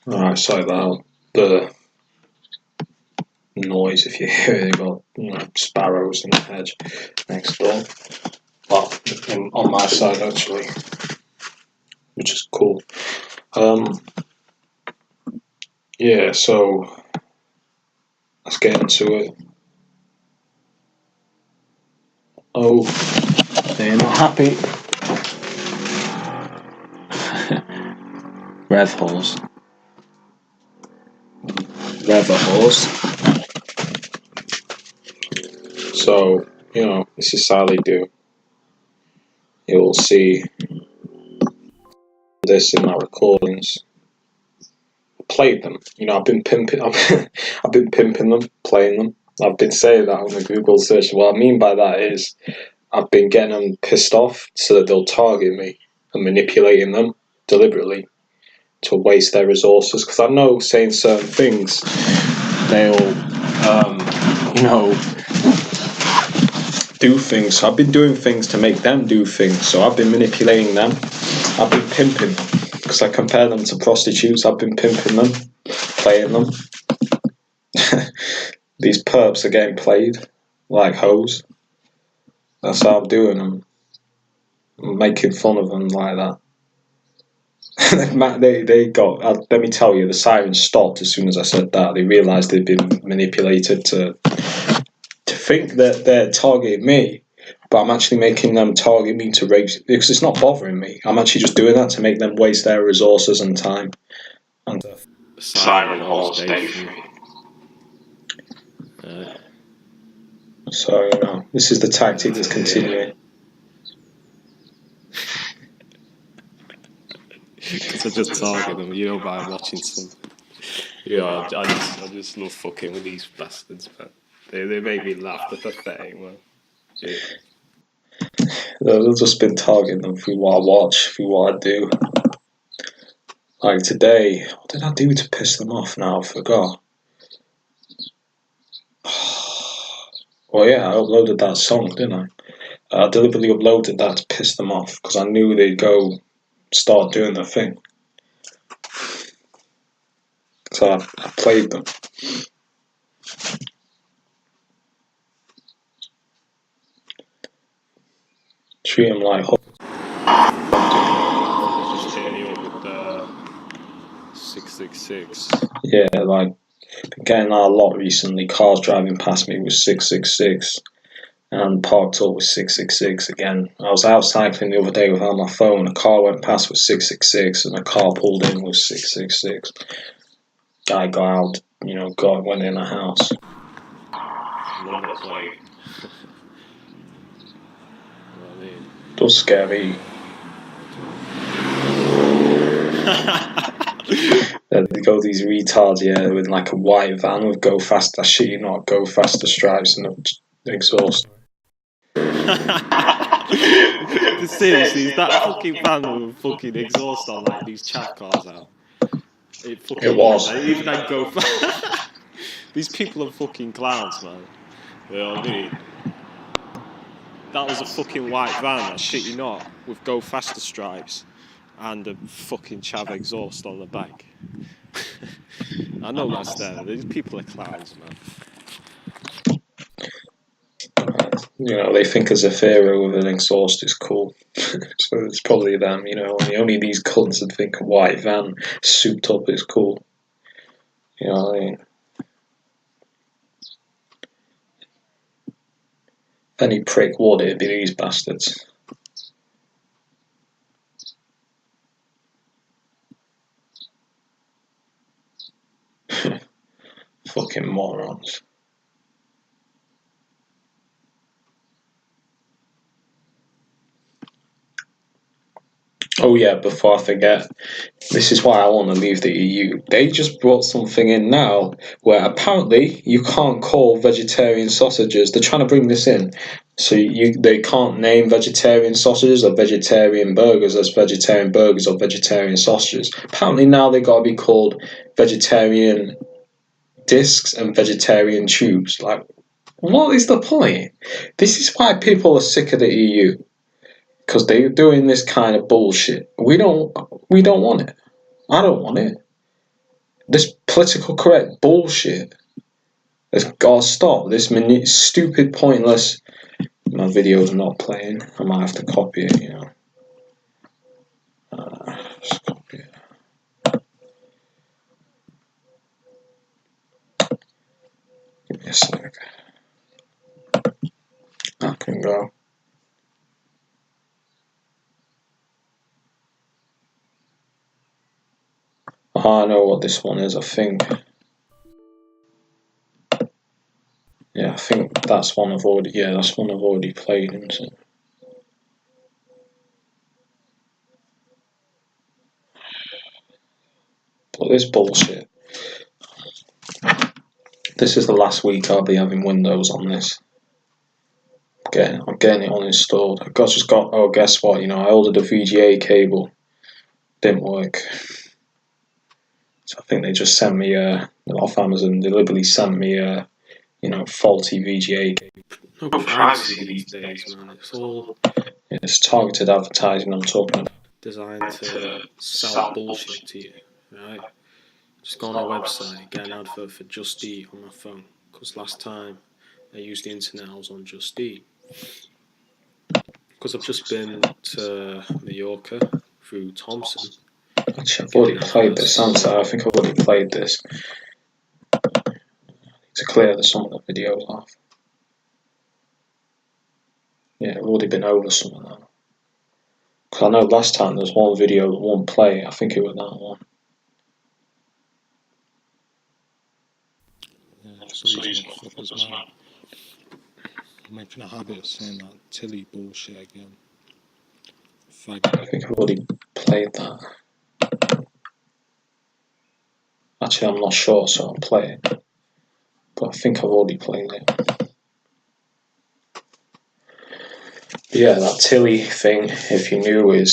Alright, sorry about the noise if you hear it. Got sparrows in the hedge next door. Well, on my side actually, which is cool. Yeah, so let's get into it. Oh, they're not happy. Rev horse. Rev a horse. So, this is how they do. You'll see this in my recordings. Played them. I've been pimping. I've been pimping them, playing them. I've been saying that on the Google search. What I mean by that is, I've been getting them pissed off so that they'll target me and manipulating them deliberately to waste their resources. Because I know saying certain things, they'll, do things. So I've been doing things to make them do things. So I've been manipulating them. I've been pimping. Because I compare them to prostitutes, I've been pimping them, playing them. These perps are getting played like hoes. That's how I'm doing them. I'm making fun of them like that. they got. Let me tell you, the siren stopped as soon as I said that. They realised they'd been manipulated to think that they're targeting me. But I'm actually making them target me to rape, because it's not bothering me. I'm actually just doing that to make them waste their resources and time. And siren horse day 3. So, this is the tactic that's continuing. Because I just target them, by watching some. I just love fucking with these bastards, man. They make me laugh. They're pathetic, man. Yeah. They've just been targeting them through what I watch, through what I do. Like today, what did I do to piss them off now? I forgot. Well, yeah, I uploaded that song, didn't I? I deliberately uploaded that to piss them off because I knew they'd go start doing their thing. So I played them. Treat them like Just hitting you up with the 666. Yeah, like been getting that a lot recently. Cars driving past me with 666 and parked up with 666 again. I was out cycling the other day without my phone. A car went past with 666 and a car pulled in with 666. Guy got out, went in a house. Number plate. Does scare me. They go these retards, with like a white van with go faster, go faster stripes and exhaust. Seriously, is that fucking van with a fucking exhaust on like these chav cars out? It was. Even I go fast. These people are fucking clowns, man. You know what I mean? That was a fucking white van, I shit you not, with go faster stripes and a fucking chav exhaust on the back. I know that's there. These people are clowns, man. They think a Zafiro with an exhaust is cool. So it's probably them, only these cunts would think a white van souped up is cool. You know what I mean? If any prick would, it'd be these bastards. Fucking morons. Oh yeah, before I forget, this is why I want to leave the EU. They just brought something in now where apparently you can't call vegetarian sausages. They're trying to bring this in. So they can't name vegetarian sausages or vegetarian burgers as vegetarian burgers or vegetarian sausages. Apparently now they got to be called vegetarian discs and vegetarian tubes. Like, what is the point? This is why people are sick of the EU. Because they're doing this kind of bullshit. We don't want it. I don't want it. This political correct bullshit has got to stop. This stupid, pointless. My video's not playing. I might have to copy it, you know. Just copy it. Give me a sec. I can go. Oh, I know what this one is, I think. Yeah, I think that's one I've already. Yeah, that's one I've already played, isn't it? But this bullshit. This is the last week I'll be having Windows on this. I'm getting it uninstalled. Oh, guess what? You know, I ordered a VGA cable. Didn't work. So I think they just sent me off Amazon. They deliberately sent me faulty VGA cable. No privacy these days, man. It's targeted advertising I'm talking about. Designed to sell bullshit to you, right? Just go on a website, get an advert for Just Eat on my phone. Because last time I used the internet, I was on Just Eat. Because I've just been to Mallorca through Thompson. Actually, I've already played this, haven't I? I think I've already played this. To clear some of the videos off. Yeah, I've already been over some of that. Because I know last time there was one video that won't play. I think it was that one. Yeah, so these motherfuckers, man. I'm making a habit of saying that Tilly bullshit again. Faggot. I think I've already played that. Actually, I'm not sure, so I'll play it. But I think I've already played it. Yeah, that Tilly thing, if you're new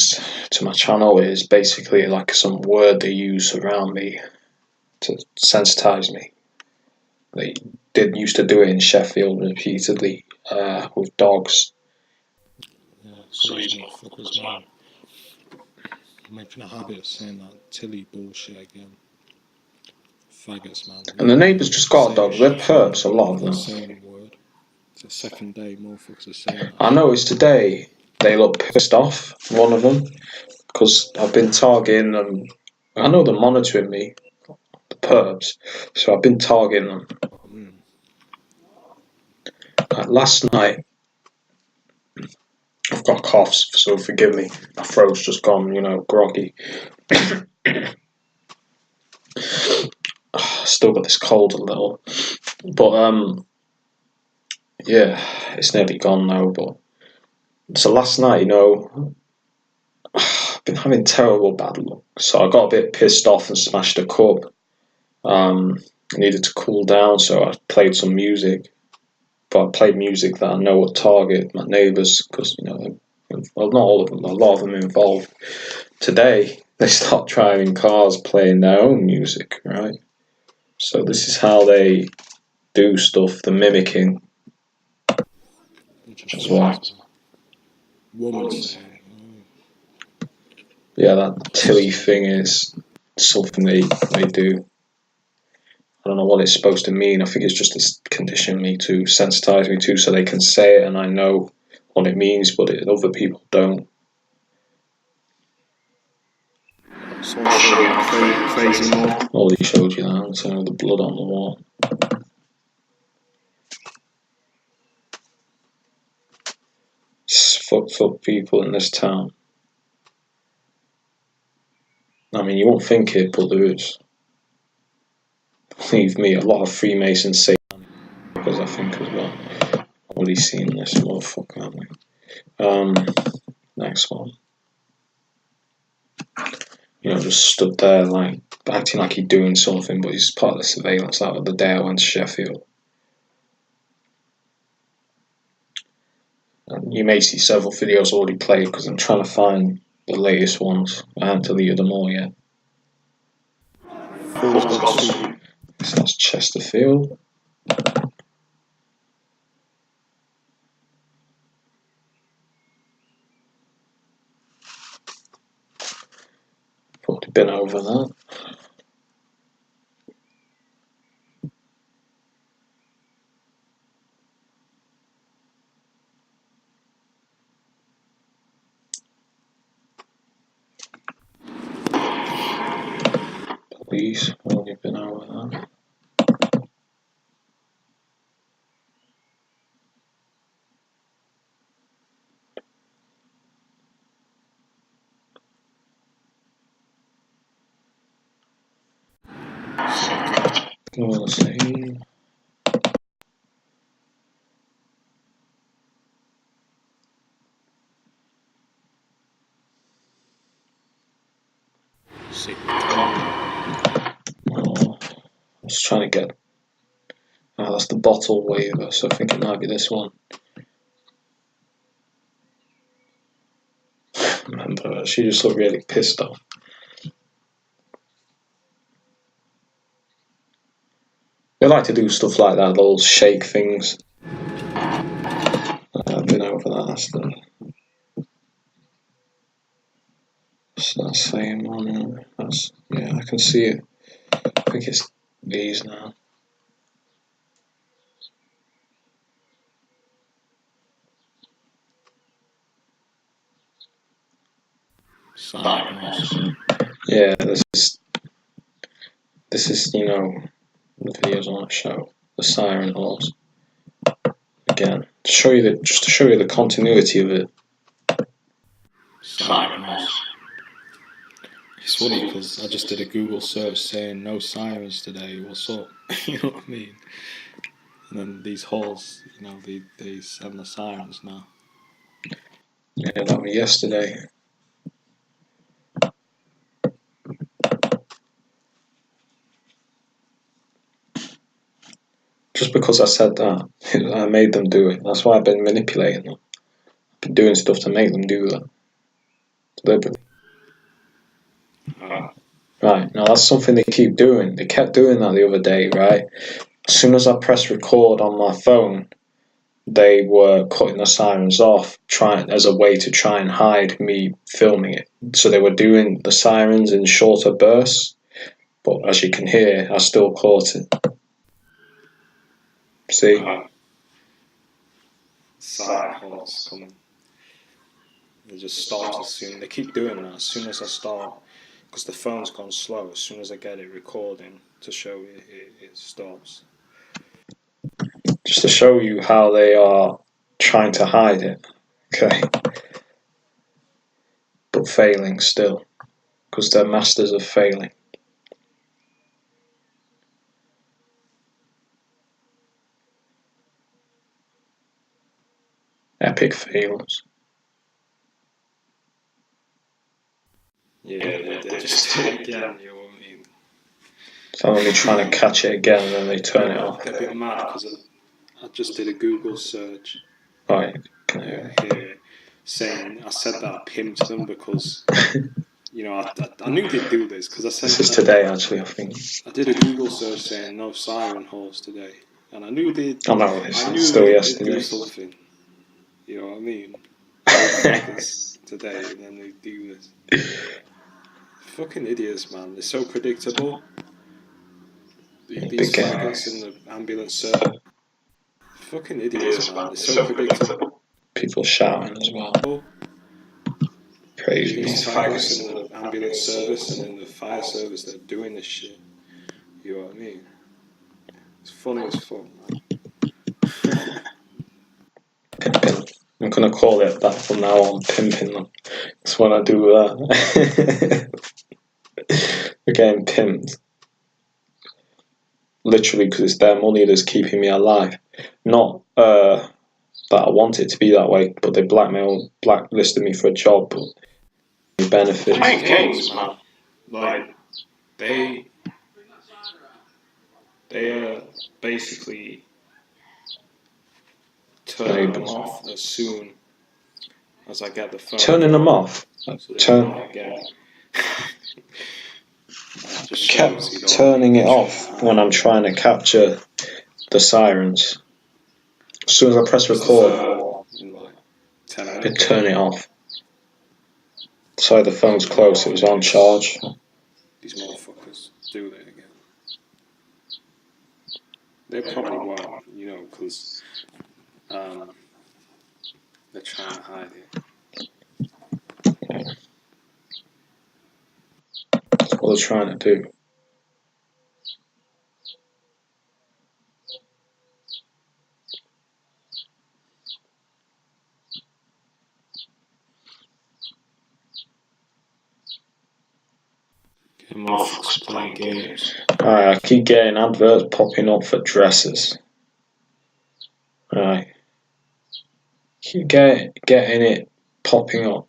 to my channel, is basically like some word they use around me to sensitize me. They used to do it in Sheffield repeatedly with dogs. Yeah, so these motherfuckers, man. I'm making a habit of saying that Tilly bullshit again. Faggots, man. And the neighbours just got dogs. They're perps, a lot of them. Saying the word. It's the second day motherfuckers are saying that. I noticed today they look pissed off, one of them, because I've been targeting them. I know they're monitoring me, the perps, so I've been targeting them. Last night, I've got coughs, so forgive me. My throat's just gone, groggy. Still got this cold a little, but yeah, it's nearly gone now. But so last night, I've been having terrible bad luck, so I got a bit pissed off and smashed a cup. I needed to cool down, so I played some music. But I played music that I know would target my neighbours, because well, not all of them, but a lot of them involved. Today, they start driving cars playing their own music, right? So this is how they do stuff, the mimicking as well. Yeah, that Tilly thing is something they do. I don't know what it's supposed to mean. I think it's just to condition me to sensitize me to, so they can say it and I know what it means, but other people don't. Crazy more. Already showed you that, so the blood on the wall. It's fucked up people in this town. I mean, you won't think it, but there is. Believe me, a lot of Freemasons say because I think as well. I've already seen this motherfucker, haven't we? Next one. Just stood there like acting like he's doing something, but he's part of the surveillance out of the day I went to Sheffield. And you may see several videos already played because I'm trying to find the latest ones. I haven't deleted them all yet. So that's Chesterfield. Probably been over that. police. I've only been over that. We'll see. Oh, I was trying to get. Oh, that's the bottle waiver, so I think it might be this one. Remember her, she just looked really pissed off. They like to do stuff like that, little shake things. I've been over that, that's the same one. That's, yeah, I can see it. I think it's these now. Yeah, this is you know the videos on that show, the siren horse. Again, to show you the continuity of it. Siren horse. It's funny because I just did a Google search saying no sirens today. What's up? You know what I mean? And then these halls, you know, they send the sirens now. Yeah, that was yesterday. Just because I said that, I made them do it. That's why I've been manipulating them. I've been doing stuff to make them do that. Deliberately. Right, now that's something they keep doing. They kept doing that the other day, right? As soon as I pressed record on my phone, they were cutting the sirens off, trying as a way to try and hide me filming it. So they were doing the sirens in shorter bursts, but as you can hear, I still caught it. See? Siren horse coming. They just start as soon. They keep doing that as soon as I start, because the phone's gone slow. As soon as I get it recording to show it stops. Just to show you how they are trying to hide it, okay? But failing still, because they're masters of failing. Epic fails. Yeah, they just do it again, you know what I mean? So I'm only trying to catch it again and then they turn it off. They're a bit mad because I just did a Google search. Right. Here, saying I said that I pimped them because, you know, I knew they'd do this because I said this is today actually, I think. I did a Google search saying no siren horse today, and I knew they'd. I know it's I knew still they'd yesterday. do something. You know what I mean? Focus today, and then they do this. Fucking idiots, man. They're so predictable. These faggots in the ambulance service. Fucking idiots, man. They're so predictable. People shouting as well. Crazy. These faggots in the ambulance service and in the fire service that are doing this shit. You know what I mean? It's funny as fuck, man. Pimping. I'm gonna call it that from now on, pimping them. That's what I do with that. We're getting pimped. Literally, because it's their money that's keeping me alive. Not that I want it to be that way, but they blacklisted me for a job, but benefits. Games, man. Like, they basically turn them off as soon as I get the phone. Turning them off? So kept turning it off when I'm trying to capture the sirens. As soon as I press record, they turn it off. Sorry, the phone's close, it was on charge. These motherfuckers do that again. They probably won't, you know, because they're trying to hide it. That's what they're trying to do. Motherfuckers playing games. Alright, I keep getting adverts popping up for dresses. Alright. Keep getting it popping up.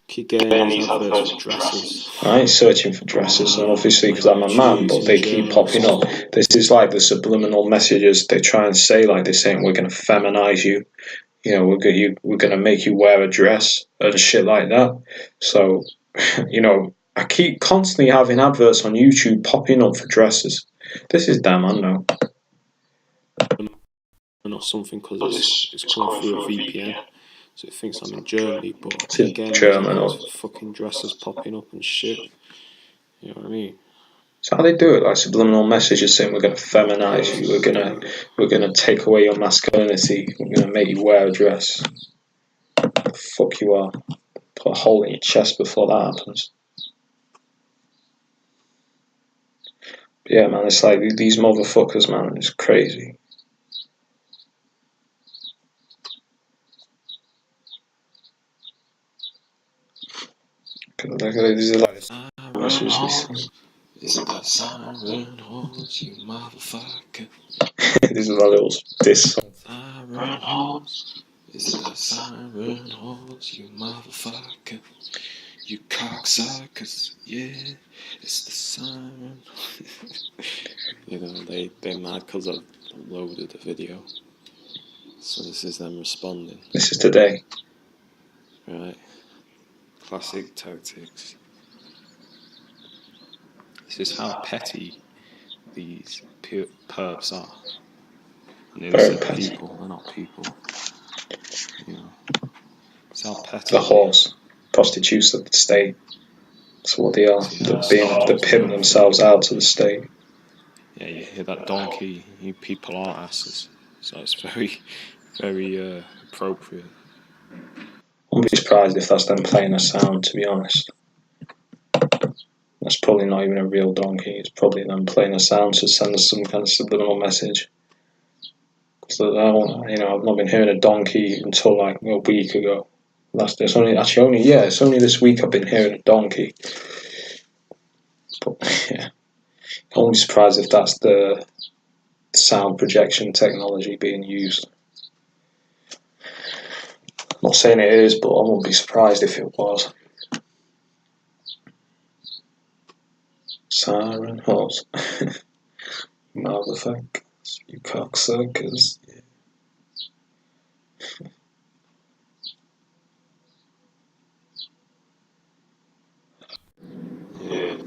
Keep getting these adverts for dresses. I ain't searching for dresses, and obviously because I'm a man, but they keep popping up. This is like the subliminal messages they try and say, like they're saying we're going to feminize you. You know, we're going to make you wear a dress and shit like that. So, you know, I keep constantly having adverts on YouTube popping up for dresses. This is damn unknown. Or something because it's coming through a VPN. So it thinks I'm in Germany, but I keep getting German or fucking dresses popping up and shit. You know what I mean? so how they do it, like subliminal messages saying we're gonna feminize you, we're gonna take away your masculinity, we're gonna make you wear a dress. The fuck you are. Put a hole in your chest before that happens. But yeah, man, it's like these motherfuckers, man, it's crazy. These are like messages. Is the siren horse, you motherfucker? This is a little diss song. Siren horse. Is the siren horse, you motherfucker? You cocksuckers, yeah. It's the siren. You know, they're mad because I've uploaded the video. So this is them responding. This is today. Right. Classic tactics. This is how petty these perps are. And they Very said petty. people, they're not people. You know. It's how petty. The horse. Prostitutes of the state. That's what they are. They're pimping themselves out to the state. Yeah, you hear that donkey, you people are asses. So it's very, very appropriate. I wouldn't be surprised if that's them playing a sound, to be honest. That's probably not even a real donkey. It's probably them playing a sound to send us some kind of subliminal message. Because I've not been hearing a donkey until like a week ago. It's only this week I've been hearing a donkey. But yeah, I wouldn't be surprised if that's the sound projection technology being used. Not saying it is, but I wouldn't be surprised if it was. Siren horse. Motherfuckers, you cocksuckers. Yeah.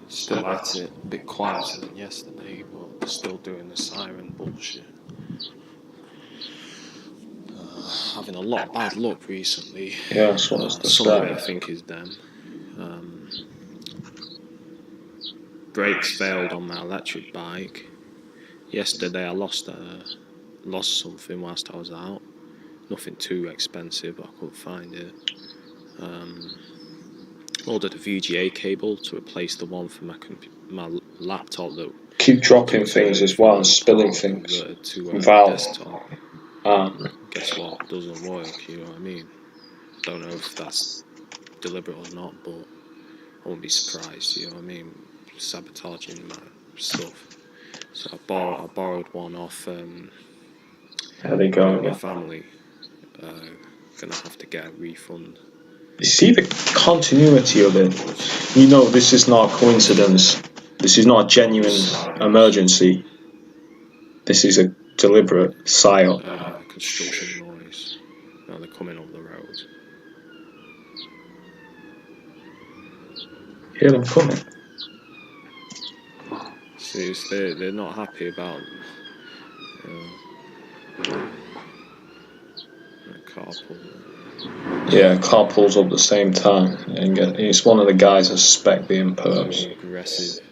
Still at it, a bit quieter than yesterday, but they're still doing the siren bullshit. Having a lot of bad luck recently. Yeah, so that's some of it I think is them. Brakes failed on my electric bike. Yesterday I lost something whilst I was out. Nothing too expensive, but I couldn't find it. Ordered a VGA cable to replace the one for my laptop that keep dropping things as well and spilling things. to desktop. Guess what? Doesn't work. You know what I mean? Don't know if that's deliberate or not, but I won't be surprised. You know what I mean? Sabotaging my stuff. So I borrowed one off. There they go. My family. Gonna have to get a refund. You see the continuity of it. You know this is not a coincidence. This is not a genuine emergency. This is a deliberate psyop. Construction noise. Now they're coming up the road. Hear them coming. See, they're not happy about carpool. Yeah, car pulls up at the same time, and it's one of the guys I suspect being perps. Aggressive.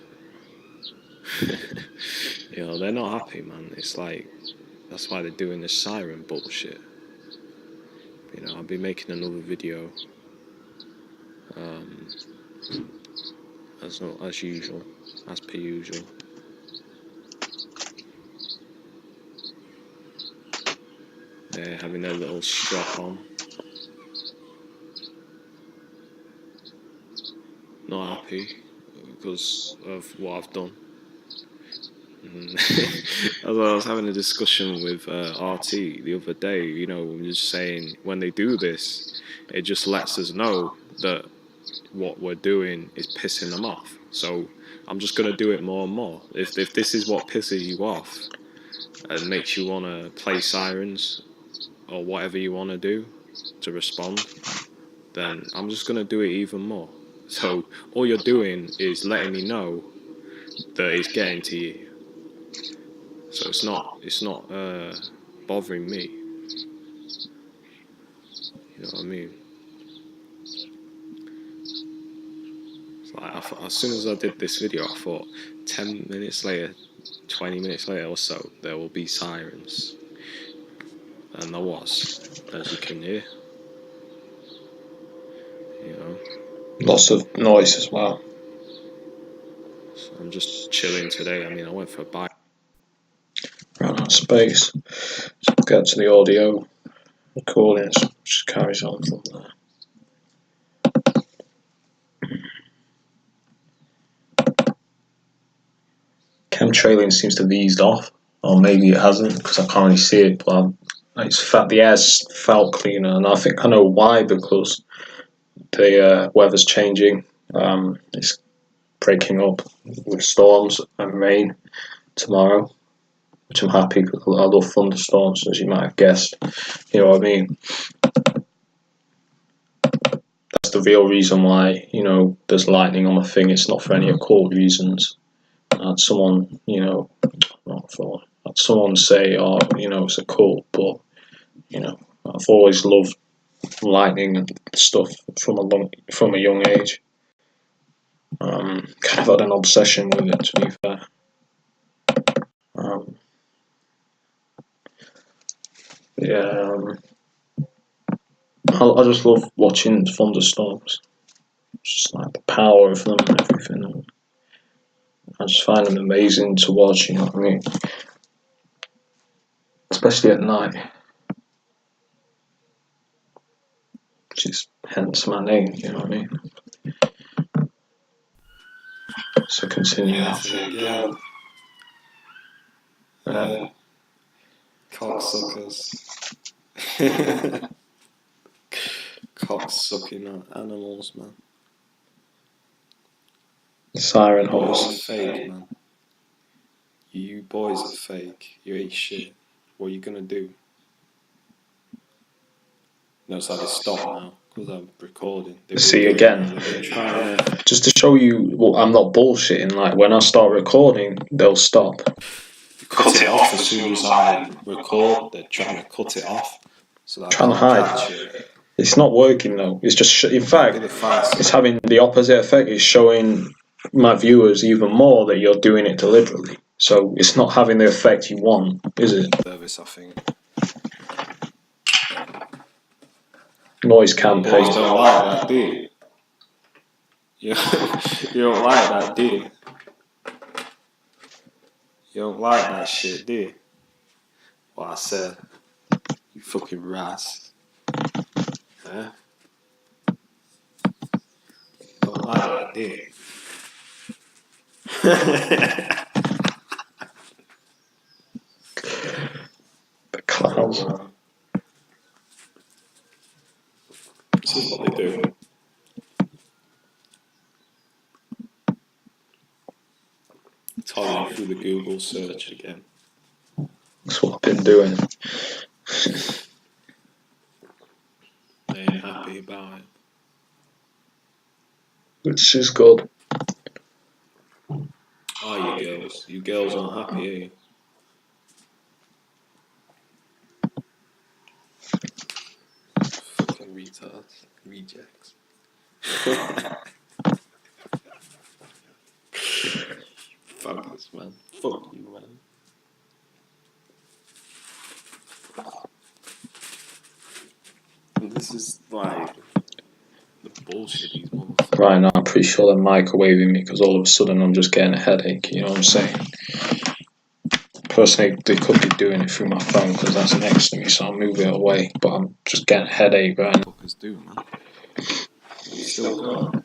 You know, they're not happy, man. It's like that's why they're doing this siren bullshit. You know, I'll be making another video. As usual, as per usual. They're having their little strap on. not happy because of what I've done. As I was having a discussion with RT the other day, you know, I'm just saying when they do this, it just lets us know that what we're doing is pissing them off. So I'm just going to do it more and more. If this is what pisses you off and makes you want to play sirens or whatever you want to do to respond, then I'm just going to do it even more. So all you're doing is letting me know that it's getting to you. So it's not bothering me. You know what I mean? It's like as soon as I did this video, I thought 10 minutes later, 20 minutes later or so, there will be sirens. And there was, as you can hear. You know. Lots of noise as well. So I'm just chilling today. I mean, I went for a bike. Ran out of space. So get to the audio recording, it just carries on from there. Chemtrailing seems to have eased off, or maybe it hasn't because I can't really see it, but it's the air's felt cleaner, and I think I know why, because the weather's changing. It's breaking up with storms and rain tomorrow, which I'm happy because I love thunderstorms, as you might have guessed. You know what I mean? That's the real reason why, you know, there's lightning on my thing. It's not for any occult reasons. I had someone, you know, I had someone say, oh, you know, it's a cult, but, you know, I've always loved lightning and stuff from a young age. Kind of had an obsession with it, to be fair. I just love watching thunderstorms. Just like the power of them and everything. I just find them amazing to watch, you know what I mean? Especially at night. Which is hence my name, you know what I mean? So continue. Yeah. Cocksuckers. Cocksucking animals, man. Siren Boys horse. are fake, man. You boys are fake. You ain't shit. What are you gonna do? Notice how they stop now because I'm recording. See again. Just to show you, well, I'm not bullshitting. Like when I start recording, they'll stop. Cut it off as soon as I record. They're trying to cut it off. So that Trying to hide. It's not working though. It's just, in fact, it's having the opposite effect. It's showing my viewers even more that you're doing it deliberately. So it's not having the effect you want, is it? Service, I think. Noise campaign. You don't like that, do you? You don't like that, do you? You don't like that shit, do you? What I said. You fucking ras. Huh? You don't like that, do you? The clowns. This is what they do. Toggling through the Google search again. That's what I've been doing. They ain't happy about it. Which is good. Oh, you girls. You girls aren't happy, are you? Fucking retards. Rejects. Fuckers, man. Fuck you, man. And this is like the bullshit these motherfuckers. Right now, I'm pretty sure they're microwaving me because all of a sudden I'm just getting a headache. You know what I'm saying? Personally, they could be doing it through my phone because that's next to me, so I'll move it away. But I'm just getting a headache right now. Fuckers do, man. You still got.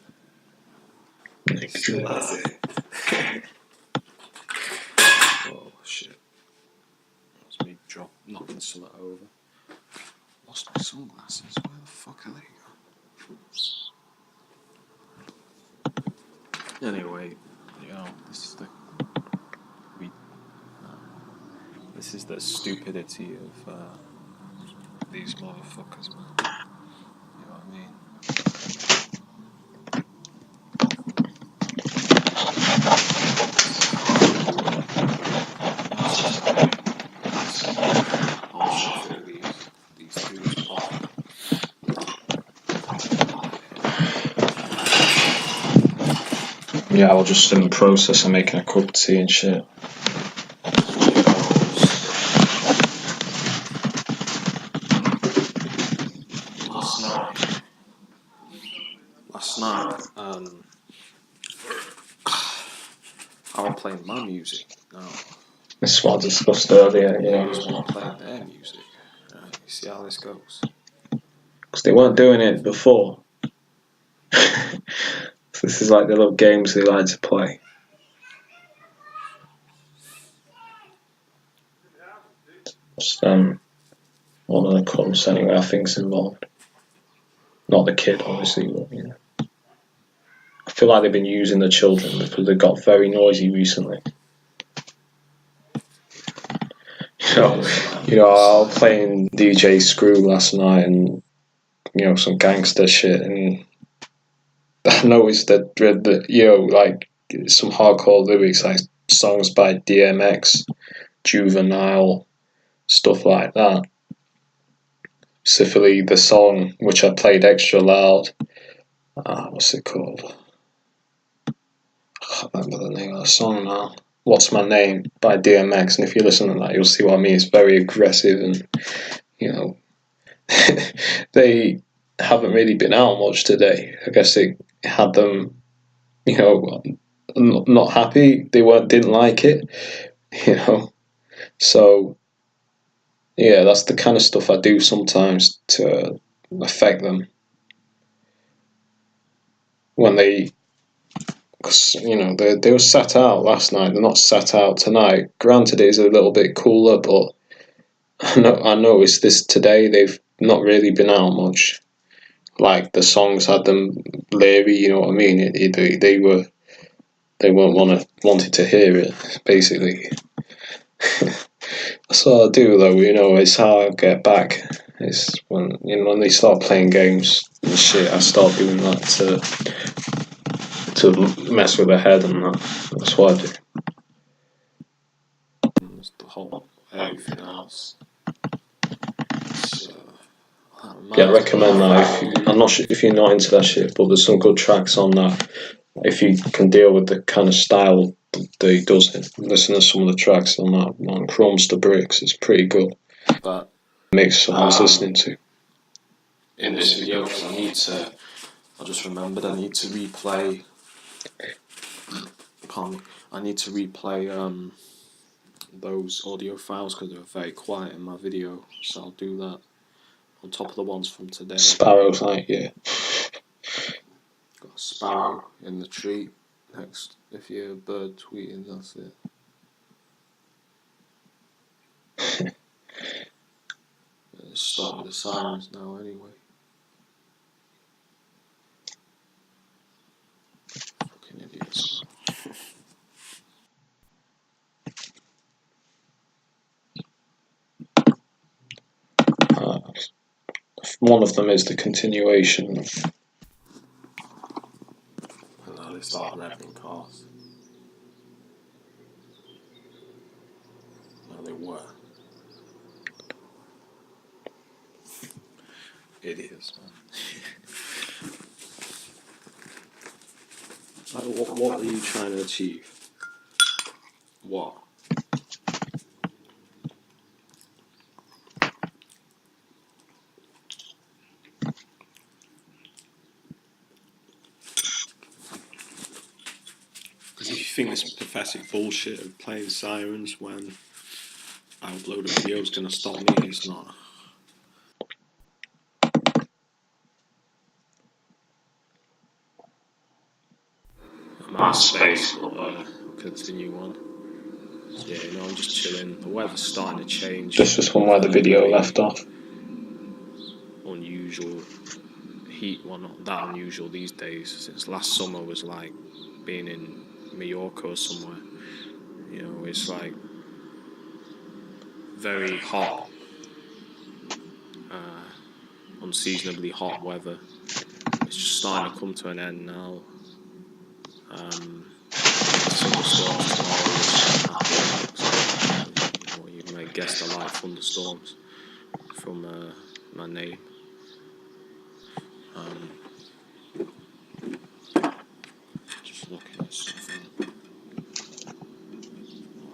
That's it. Oh shit. That's me knocking something over. Lost my sunglasses. Where the fuck are they gone? Anyway, this is the stupidity of these motherfuckers, man. You know what I mean? I'll shuffle these dudes pop. Yeah, I was just in the process of making a cup of tea and shit. Last night, I was playing my music. Now, This is what I discussed earlier, you know. niggas want to play their music. Right, you see how this goes? Because they weren't doing it before. So this is like the little games they like to play. Just, one of the clubs anyway, I think's involved. Not the kid, obviously, but you know. I feel like they've been using the children because they got very noisy recently. You know, I was playing DJ Screw last night and, you know, some gangster shit, and I noticed that you know, like some hardcore lyrics, like songs by DMX, Juvenile, stuff like that. Specifically, the song which I played extra loud. What's it called? I can't remember the name of the song now. What's My Name by DMX, and if you listen to that, you'll see what I mean. It's very aggressive, and you know, they haven't really been out much today. I guess they had them, you know, not happy. They didn't like it, you know. So yeah, that's the kind of stuff I do sometimes to affect them when they. Because you know they were sat out last night. They're not sat out tonight. Granted, it is a little bit cooler, but I noticed this today. They've not really been out much. Like the songs had them leery. You know what I mean? They weren't wanted to hear it. Basically, that's what I do though. You know, it's how I get back. It's when they start playing games and shit. I start doing that to mess with their head and that. That's what I do. It's the whole everything else. Yeah, I recommend that. I'm not sure if you're not into that shit, but there's some good tracks on that. If you can deal with the kind of style that he does it, listen to some of the tracks on that. On Crumbs to Bricks, it's pretty good. But Makes someone's listening to. In this video, because I just remembered I need to replay. I need to replay those audio files because they were very quiet in my video, so I'll do that on top of the ones from today. Sparrow's like, yeah. Got a sparrow in the tree next. If you hear a bird tweeting, that's it. Let's start with the sirens now, anyway. Fucking idiots. One of them is the continuation. And now they start revving cars. No, they were. Idiots, man. Like, what are you trying to achieve? What? Because if you think this pathetic bullshit of playing sirens when I upload a video is going to stop me, it's not. my space, but we'll continue on. Yeah, I'm just chilling. The weather's starting to change. This was from where the video left off. Unusual heat, well, not that unusual these days, since last summer was like being in Mallorca or somewhere. It's like very hot, unseasonably hot weather. It's just starting to come to an end now. Thunderstorms tomorrow, which you may guess the light thunderstorms from my name. Just looking at something.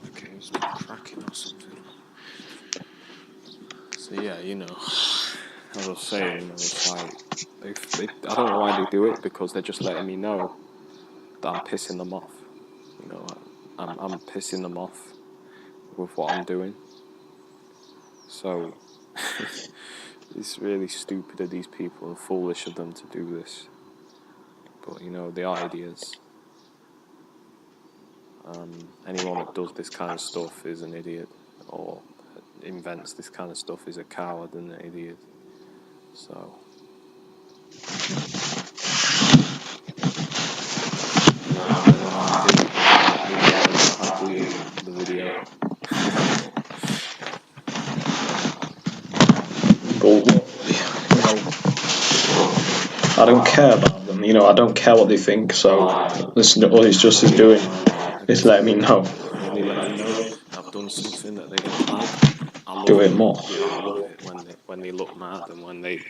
Okay, it's not cracking or something. So yeah, as I was saying, it's like I don't know why they do it, because they're just letting me know that I'm pissing them off. I'm pissing them off with what I'm doing. So it's really stupid of these people and foolish of them to do this. But they are idiots. Anyone that does this kind of stuff is an idiot, or invents this kind of stuff is a coward and an idiot. So the video. I don't care about them. I don't care what they think. So listen to all he's just is doing is letting me know. When they let me know I've done something that they don't like, I love Do it more. I love it when they look mad and when they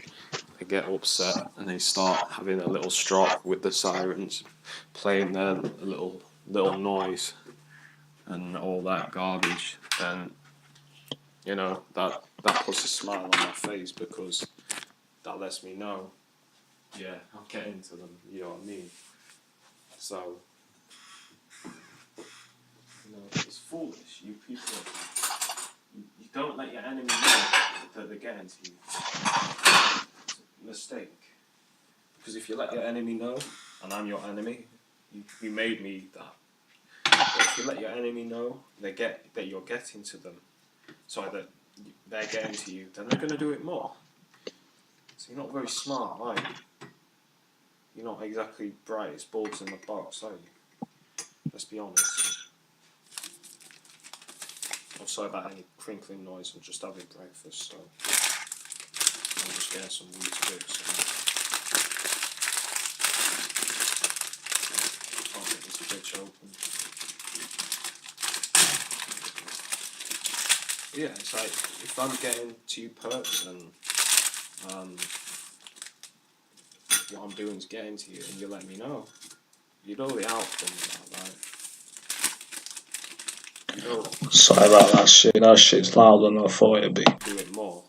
get upset and they start having a little strop with the sirens, playing their little noise and all that garbage. Then that puts a smile on my face, because that lets me know, yeah, I'm getting to them. You know what I mean? So it's foolish. You people, you don't let your enemy know that they're getting to you. It's a mistake. Because if you let your enemy know, and I'm your enemy, you made me that. But if you let your enemy know that you're getting to them, sorry, that they're getting to you, then they're going to do it more. So you're not very smart, are you? You're not exactly brightest bulbs in the box, are you? Let's be honest. I'm sorry about any crinkling noise. I'm just having breakfast, so I'm just getting some wheat bits. Can't get this fridge open. Yeah, it's like, if I'm getting to you perks and what I'm doing is getting to you and you let me know, you know the outcome of that, right? Sorry about that shit. That shit's louder than I thought it'd be. Do it more.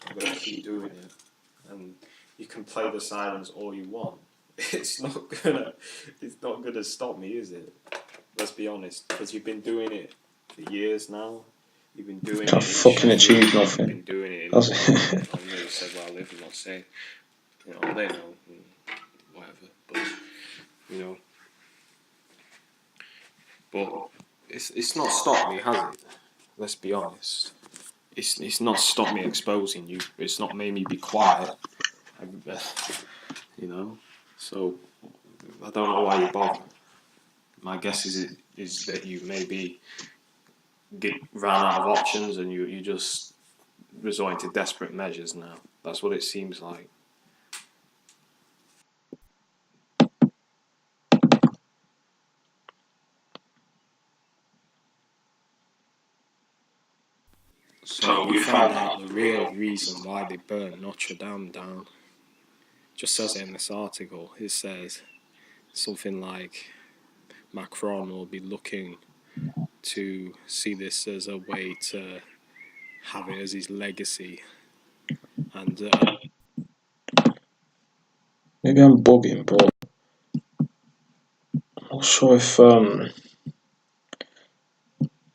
I'm gonna keep doing it, and you can play the sirens all you want. It's not gonna stop me, is it? Let's be honest, because you've been doing it for years now. You've been doing it. Can't fucking achieve nothing. You've been doing it. I know you said where I live. I'm not saying, they know, whatever. But but it's not stopped me, has it? Let's be honest. It's not stopped me exposing you. It's not made me be quiet. So I don't know why you bother. My guess is that you maybe ran out of options and you just resorting to desperate measures now. That's what it seems like. So we found out the real reason why they burnt Notre Dame down. Just says it in this article. It says something like Macron will be looking to see this as a way to have it as his legacy. And maybe I'm bugging, but I'm not sure if I'm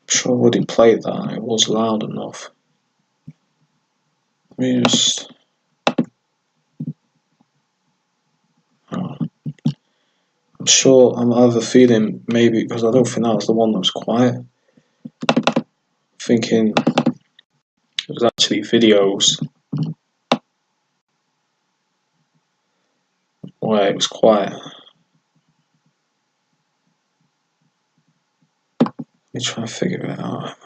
sure when he played that it was loud enough. Let me just. I'm I'm sure I'm either feeling maybe because I don't think that was the one that was quiet. Thinking it was actually videos where it was quiet. Let me try and figure it out.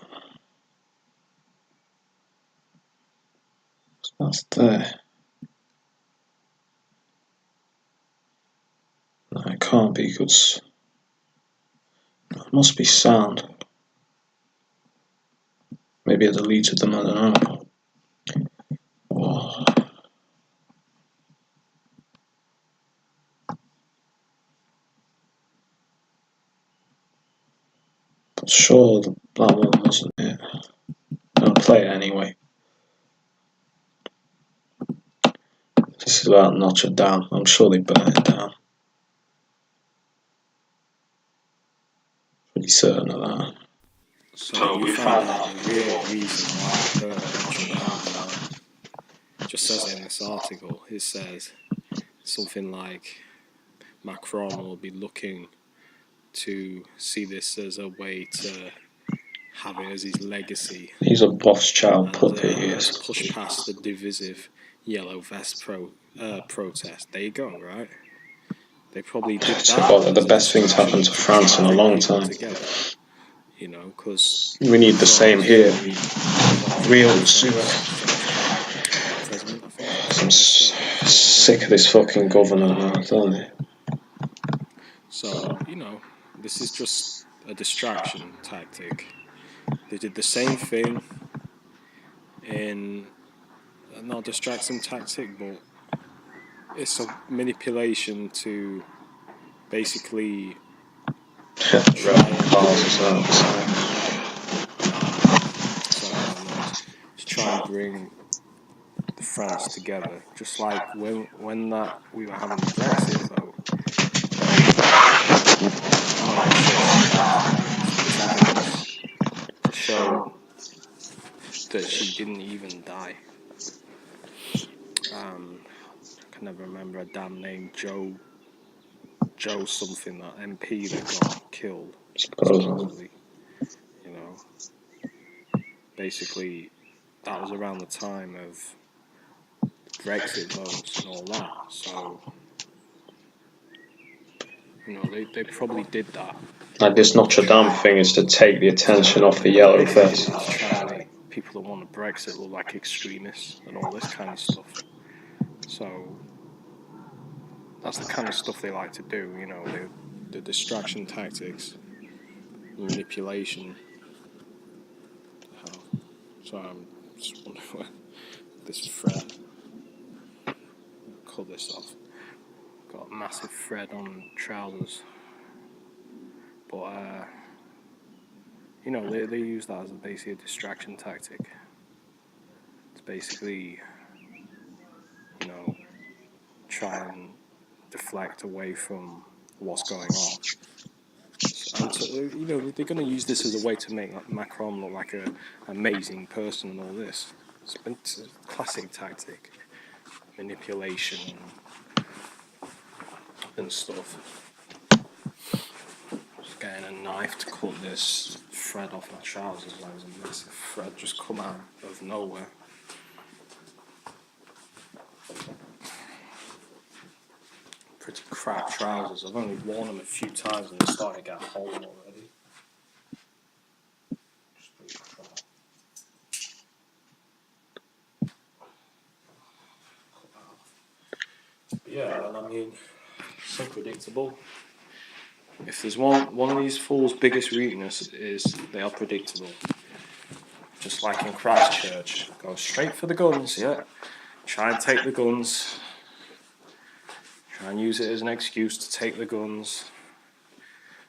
That's there. No, it can't be because it must be sound. Maybe I deleted them, I don't know. Oh. But sure, that one wasn't it. I'll play it anyway. This is about Notre Dame. I'm sure they burnt it down. Pretty certain of that. So you found out the real reason why they burnt Notre Dame down. It just says it in this article. It says something like Macron will be looking to see this as a way to have it as his legacy. He's a Rothschild puppet, he Let's is. push past the divisive yellow vest protest. There you go, right? They probably did that. The best thing's happened to France in a long time. Together, you know, because we need the same here. Real sewer. I'm sick of this fucking government now, I'm telling you. So, you know, this is just a distraction tactic. They did the same thing in not a distraction tactic, but it's a manipulation to basically try and bring France together. Just like when that we were having the Brexit vote, to show that she didn't even die. I can never remember a damn name. Joe something, that MP that got killed supposedly. You know, basically that was around the time of Brexit votes and all that. So, you know, they probably did that. Like this Notre Dame thing is to take the attention off the yellow vest. Trying to make people that want Brexit look like extremists and all this kind of stuff. So that's the kind of stuff they like to do, you know, the distraction tactics, manipulation. So I'm just wondering where this thread. Cut this off. Got a massive thread on trousers, but you know, they use that as basically a distraction tactic. It's basically, you know, try and deflect away from what's going on. And so, you know, they're going to use this as a way to make Macron look like an amazing person and all this. It's a classic tactic, manipulation and stuff. Just getting a knife to cut this thread off my trousers. Like there's a massive thread just come out of nowhere. Pretty crap trousers. I've only worn them a few times and they're starting to get hole already. But yeah, and I mean, so predictable. If there's one of these fools' biggest weakness is they are predictable. Just like in Christchurch, go straight for the guns, yeah. Try and take the guns. Try and use it as an excuse to take the guns.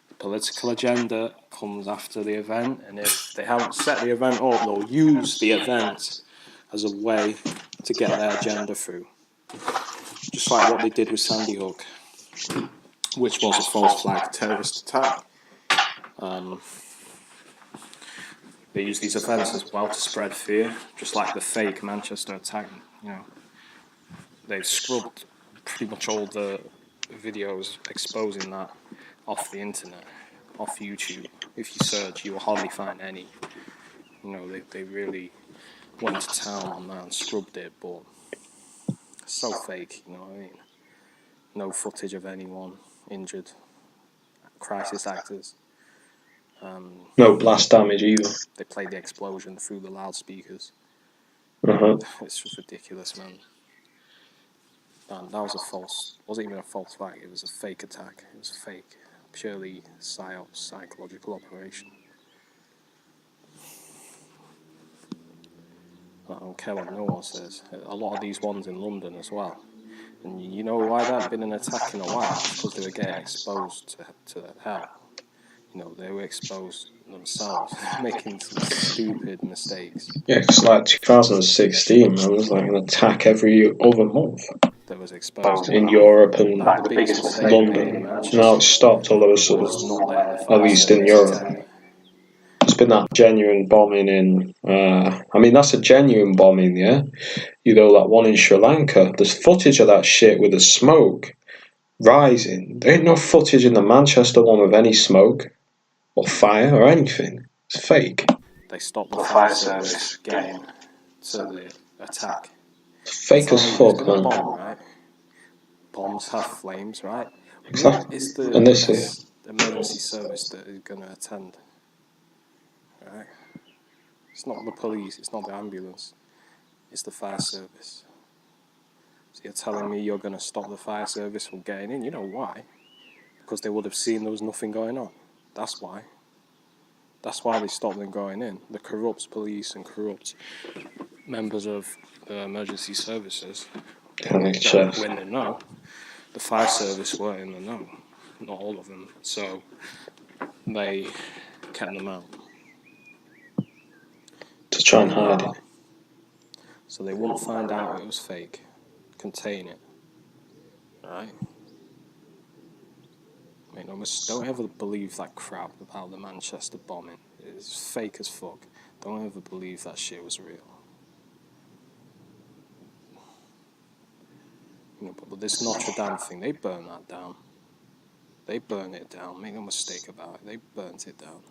The political agenda comes after the event, and if they haven't set the event up, they'll use the event as a way to get their agenda through. Just like what they did with Sandy Hook, which was a false flag terrorist attack. They use these events as well to spread fear, just like the fake Manchester attack. You know, they've scrubbed pretty much all the videos exposing that off the internet, off YouTube. If you search, you will hardly find any. You know, they really went to town on that and scrubbed it, but it's so fake, you know what I mean? No footage of anyone injured, crisis actors. No blast damage either. They played the explosion through the loudspeakers. It's just ridiculous, man. And that was a false, wasn't even a false flag, it was a fake attack. It was a fake, purely psychological operation. I don't care what no one says. A lot of these ones in London as well. And you know why there hadn't been an attack in a while? Because they were getting exposed to hell. You know, they were exposed themselves, making some stupid mistakes. Yeah, because like 2016, there was like an attack every other month. That was exposed in Europe and the biggest mistake London. Now it's stopped all of a sudden, at least in Europe. There's been that genuine bombing in, I mean, that's a genuine bombing, yeah? You know, that one in Sri Lanka. There's footage of that shit with the smoke rising. There ain't no footage in the Manchester one with any smoke or fire or anything. It's fake. They stopped the fire service getting to the attack. It's fake as fuck, man. Bomb, right? Bombs have flames, right? Exactly. What is the emergency service that is going to attend? Right? It's not the police, it's not the ambulance, it's the fire service. So you're telling me you're going to stop the fire service from getting in? You know why? Because they would have seen there was nothing going on. That's why. That's why they stopped them going in. The corrupt police and corrupt members of the emergency services. NHS. When they know, the fire service were in the know. Not all of them. So they kept them out. To try and hide it. So they wouldn't find out it was fake. Contain it. Right? I mean, don't ever believe that crap about the Manchester bombing. It's fake as fuck. Don't ever believe that shit was real. You know, but this Notre Dame thing, they burned that down. They burned it down. Make no mistake about it. They burnt it down.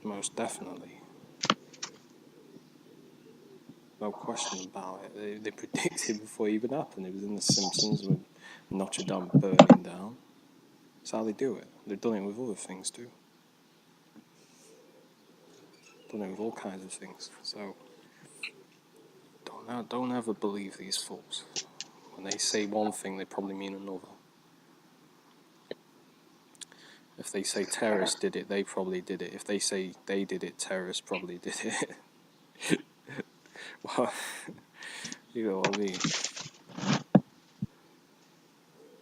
Most definitely. No question about it. They predicted before it even happened. It was in The Simpsons with Notre Dame burning down. That's how they do it. They've done it with other things too. Done it with all kinds of things. So don't ever believe these fools. When they say one thing, they probably mean another. If they say terrorists did it, they probably did it. If they say they did it, terrorists probably did it. Well, you know what I mean.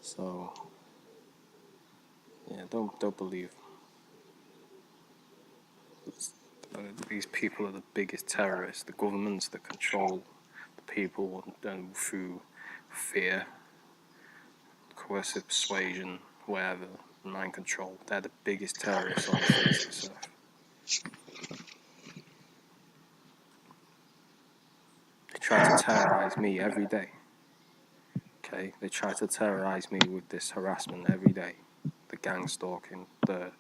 So, yeah, don't believe. These people are the biggest terrorists. The governments that control the people and through fear, coercive persuasion, whatever, mind control. They're the biggest terrorists on the face of the earth. They try to terrorize me every day. Okay, they try to terrorize me with this harassment every day. The gang stalking, the,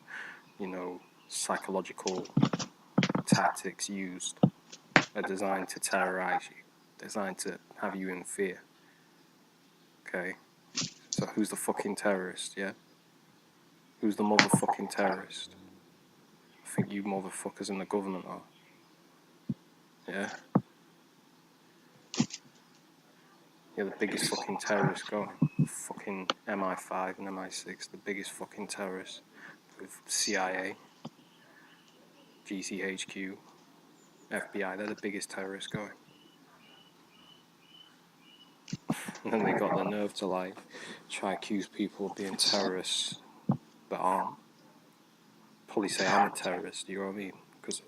psychological tactics used are designed to terrorize you, designed to have you in fear. Okay, so who's the fucking terrorist, yeah? Who's the motherfucking terrorist? I think you motherfuckers in the government are. Yeah? You're the biggest fucking terrorists going. Fucking MI5 and MI6, the biggest fucking terrorists. With CIA, GCHQ, FBI, they're the biggest terrorists going. And then they got the nerve to try to accuse people of being terrorists but aren't. Probably say I'm a terrorist, you know what I mean? Because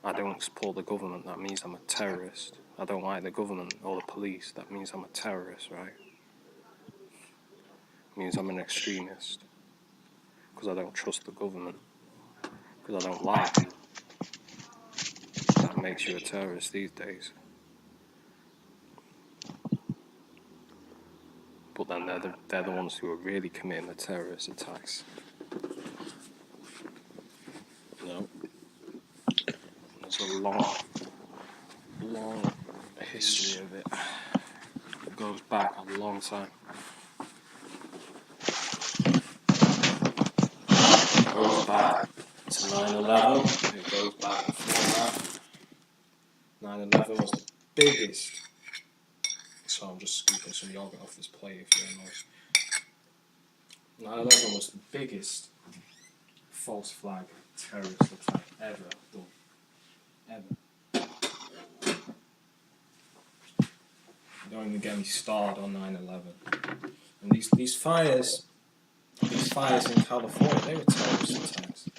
I don't support the government, that means I'm a terrorist. I don't like the government or the police, that means I'm a terrorist, right? It means I'm an extremist. Because I don't trust the government. Because I don't like them. That makes you a terrorist these days. but then they're the ones who are really committing the terrorist attacks. You know, there's a long history of it. It goes back a long time. It goes back to 9/11. It goes back before that. 9/11 was the biggest. So I'm just scooping some yogurt off this plate if you know. 9/11 was the biggest false flag terrorist attack ever done. Ever. Don't even get me started on 9/11. And these fires in California, they were terrorist attacks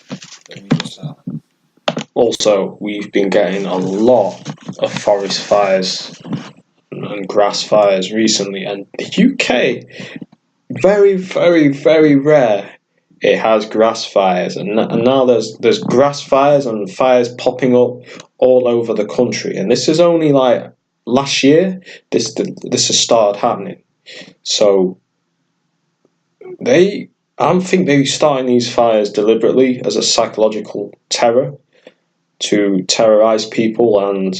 that we just had. Also, we've been getting a lot of forest fires and grass fires recently, and the UK, very, very, very rare it has grass fires, and now there's grass fires and fires popping up all over the country, and this is only like last year this has started happening. So I think they're starting these fires deliberately as a psychological terror to terrorize people and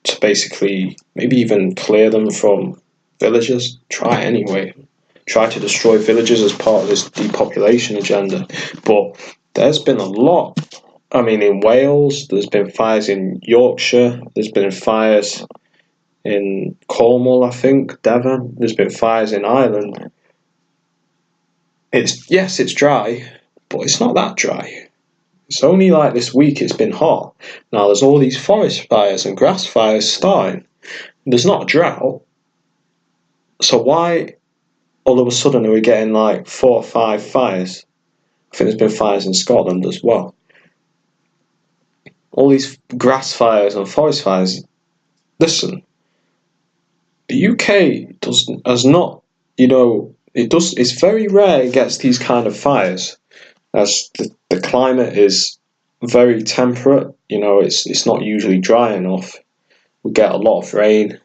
to basically maybe even clear them from villages. Try anyway. Try to destroy villages as part of this depopulation agenda. But there's been a lot. I mean, in Wales, there's been fires in Yorkshire, there's been fires in Cornwall, I think, Devon, there's been fires in Ireland. It's dry, but it's not that dry. It's only like this week it's been hot. Now there's all these forest fires and grass fires starting. There's not a drought. So why all of a sudden are we getting like 4 or 5 fires? I think there's been fires in Scotland as well. All these grass fires and forest fires. Listen, the UK has not, it's very rare it gets these kind of fires. As the climate is very temperate, it's not usually dry enough. We get a lot of rain,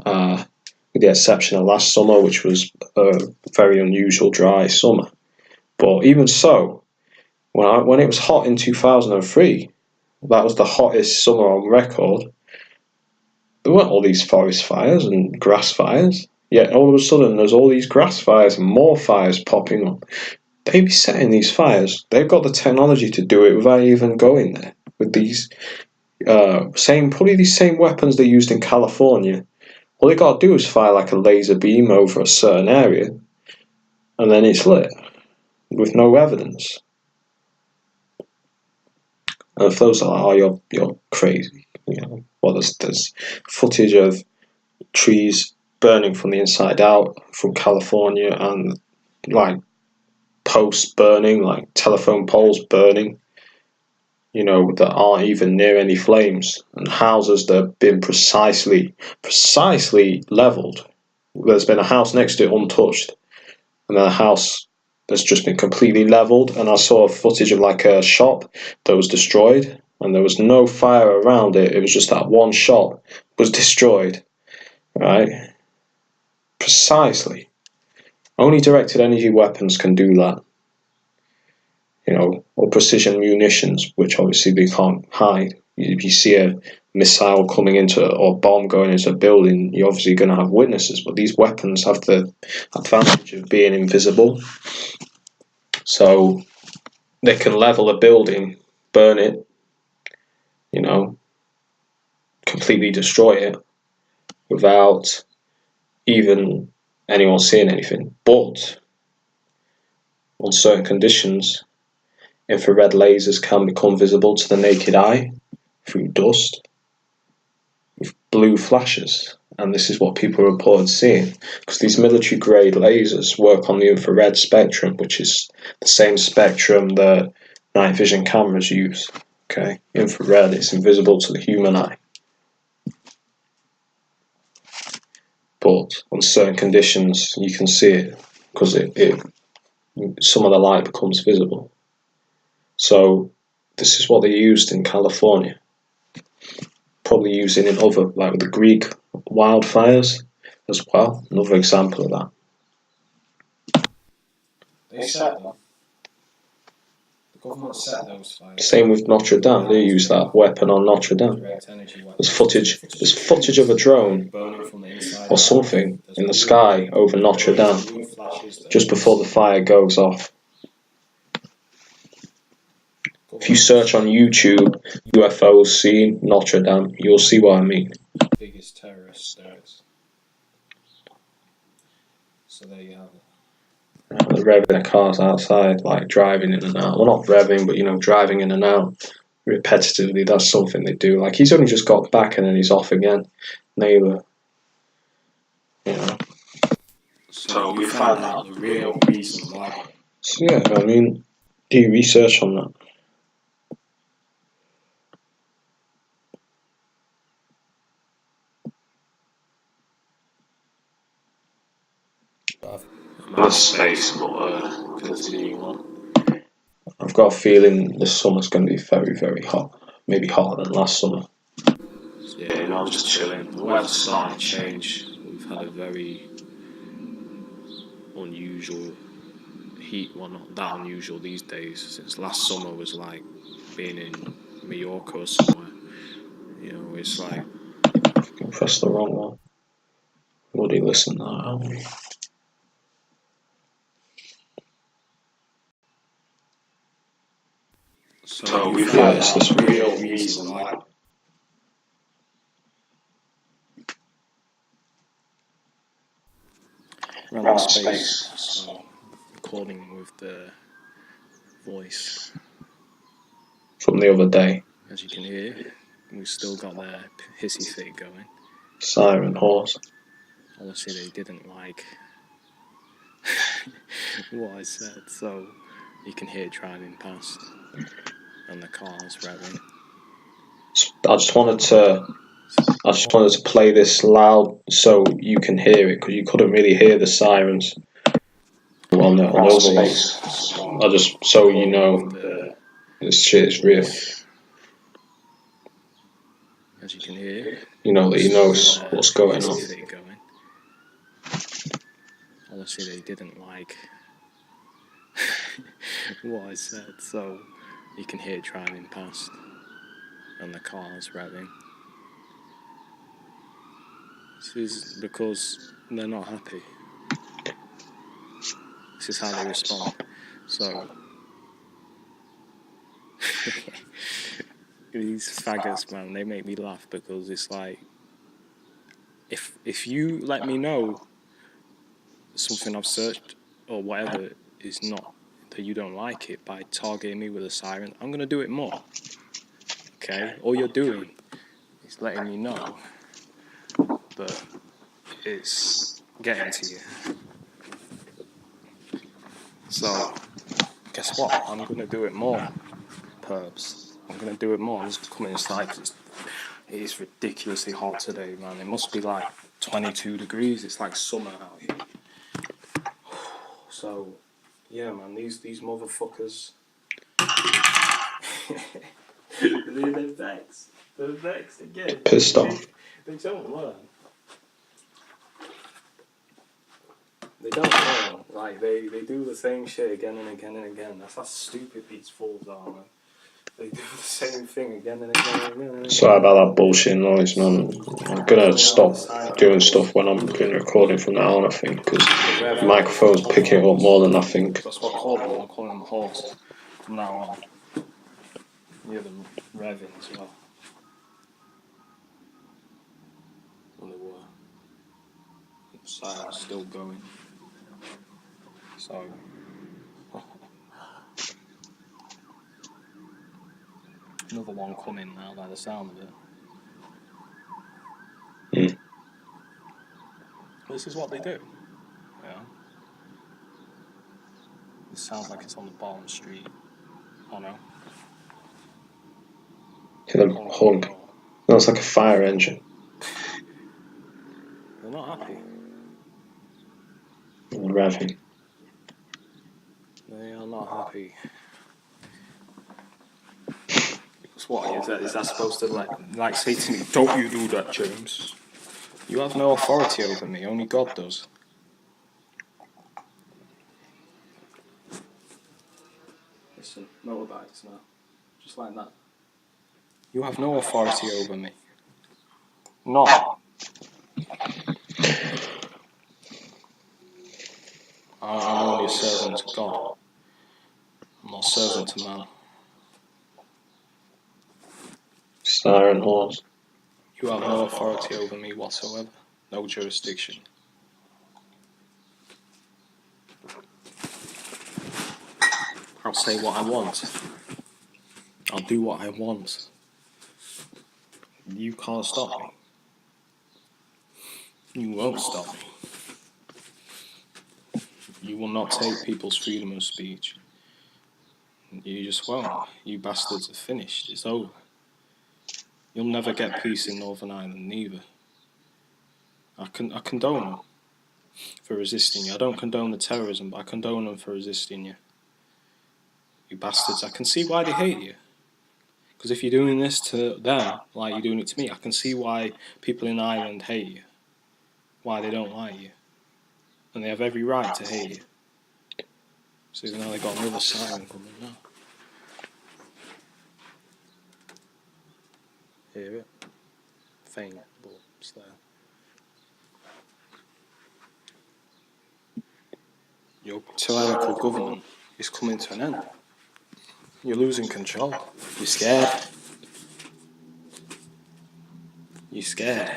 with the exception of last summer, which was a very unusual dry summer. But even so, when it was hot in 2003, that was the hottest summer on record. There weren't all these forest fires and grass fires. Yet all of a sudden there's all these grass fires and more fires popping up. They be setting these fires. They've got the technology to do it without even going there. With these probably these same weapons they used in California. All they got to do is fire like a laser beam over a certain area, and then it's lit with no evidence. And if those are, you're crazy. Well, there's footage of trees burning from the inside out from California, and like posts burning, like telephone poles burning, that aren't even near any flames, and houses that have been precisely leveled. There's been a house next to it untouched, and then a house that's just been completely leveled, and I saw footage of like a shop that was destroyed, and there was no fire around it. It was just that one shop was destroyed, right? Precisely. Only directed energy weapons can do that. Or precision munitions, which obviously they can't hide. If you see a missile coming into or bomb going into a building, you're obviously going to have witnesses, but these weapons have the advantage of being invisible. So they can level a building, burn it, completely destroy it without even anyone seeing anything. But on certain conditions, infrared lasers can become visible to the naked eye through dust with blue flashes, and this is what people report seeing, because these military grade lasers work on the infrared spectrum, which is the same spectrum that night vision cameras use. Okay, infrared, it's invisible to the human eye, but on certain conditions you can see it because some of the light becomes visible. So this is what they used in California, probably using in other, like the Greek wildfires as well, another example of that. They set them. The government set those fires. Same with Notre Dame. They use that weapon on Notre Dame. There's footage of a drone or something in the sky over Notre Dame just before the fire goes off. If you search on YouTube UFOs seen Notre Dame, you'll see what I mean. Biggest terrorist there is. So there you have it. They're revving their cars outside, like driving in and out. Well, not revving, but driving in and out repetitively. That's something they do. Like he's only just got back and then he's off again. Neighbour, So we found out the real reason why. So yeah, I mean, do your research on that. Space, but continue on. I've got a feeling this summer's going to be very, very hot. Maybe hotter than last summer. Yeah, I was just chilling. The weather's starting to change. We've had a very unusual heat. Well, not that unusual these days. Since last summer was like being in Mallorca or somewhere. It's like... I pressed the wrong one. Bloody listen to that. So we found out the real reason why. Random space. So recording with the voice. From the other day. As you can hear, we've still got their hissy fit going. Siren horse. Obviously they didn't like what I said, so you can hear it driving past and the cars revving. I just wanted to play this loud so you can hear it, because you couldn't really hear the sirens on the other ones. I just so you know this shit is real. As you can hear, that you know what's going on. Obviously they didn't like what I said, so you can hear it driving past and the cars revving. This is because they're not happy. This is how they respond. So these faggots, man, they make me laugh, because it's like, if you let me know something I've searched or whatever is not, that you don't like it, by targeting me with a siren, I'm gonna do it more. Okay? All you're doing is letting me know that it's getting to you. So guess what? I'm gonna do it more, perps. I'm gonna do it more. I'm just coming inside because it is ridiculously hot today, man. It must be like 22 degrees. It's like summer out here. So yeah, man, these motherfuckers. They're vexed. They're vexed again. Pissed off. They don't learn. They don't learn. Like they do the same shit again and again and again. That's how stupid these fools are, man. They do the same thing again and again and again. And again. Sorry about that bullshit noise, man. I'm gonna stop doing stuff when I'm being recording from now on, I think, because the microphone's picking it up more than I think. That's what I call them. I'm calling them horse from now on. Yeah, the revving as well. And they were. The siren's still going. So. Another one coming now by the sound of it. This is what they do. Yeah. It sounds like it's on the bottom street. Oh no. Hear them honk. No, it's like a fire engine. They're not happy. And revving. They are not happy. What is that supposed to like say to me, don't you do that, James? You have no authority over me, only God does. and motorbikes now. Just like that. You have no authority over me. None. I'm only a servant to God. I'm not a servant to man. Siren horse. You have no authority over me whatsoever. No jurisdiction. I'll say what I want. I'll do what I want. You can't stop me. You won't stop me. You will not take people's freedom of speech. You just won't. You bastards are finished. It's over. You'll never get peace in Northern Ireland, neither. I condone them for resisting you. I don't condone the terrorism, but I condone them for resisting you. You bastards. I can see why they hate you. Because if you're doing this to them, like you're doing it to me, I can see why people in Ireland hate you. Why they don't like you. And they have every right to hate you. So now they've got another siren coming now. Hear it? Faint, but it's there. Your tyrannical government is coming to an end. You're losing control. You're scared. You're scared.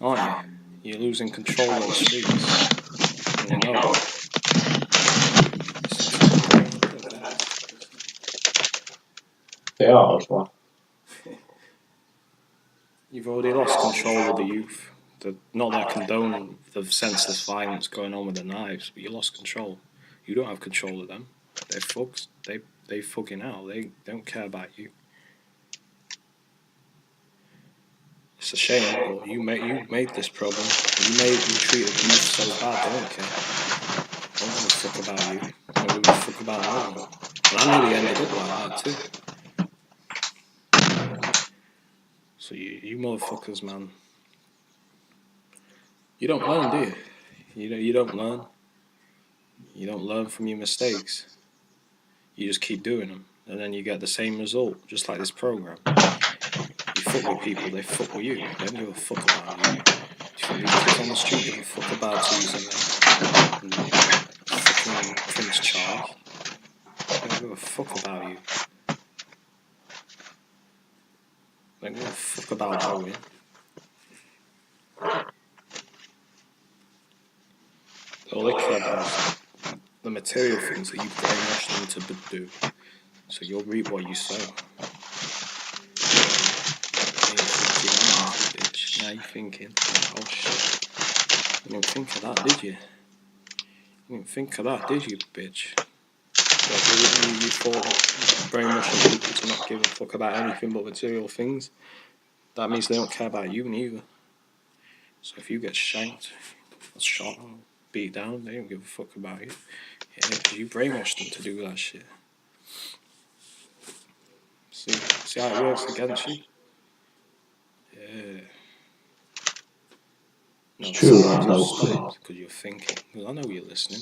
Aren't you? You're losing control of the streets. And you know it. They are as well. You've already lost control of the youth. Not that I condone the senseless violence going on with the knives, but you lost control. You don't have control of them. They're fucks. They fucking out. They don't care about you. It's a shame, but you made this problem. You treated youth so bad. They don't care. They don't give a fuck about you. They don't give a fuck about no one. And I nearly ended up like that too. So you motherfuckers, man. You don't learn, do you? You don't learn. You don't learn from your mistakes. You just keep doing them, and then you get the same result, just like this program. You fuck with people, they fuck with you. They don't give a fuck about you. Do you think these kids on the street give a fuck about Theresa May and fucking Prince Charles? They don't give a fuck about you. They don't give a fuck about Owen. All they care about is the material things that you brainwash them to do. So you'll reap what you sow. Now you're thinking, oh shit. You didn't think of that, did you? You didn't think of that, did you, bitch? You thought brainwashing people to not give a fuck about anything but material things. That means they don't care about you neither. So if you get shanked, shot, beat down, they don't give a fuck about you. Yeah, because you brainwashed them to do that shit. See how it works against you? Yeah. No, It's true, I though. stopped because you're thinking. Because I know you're listening.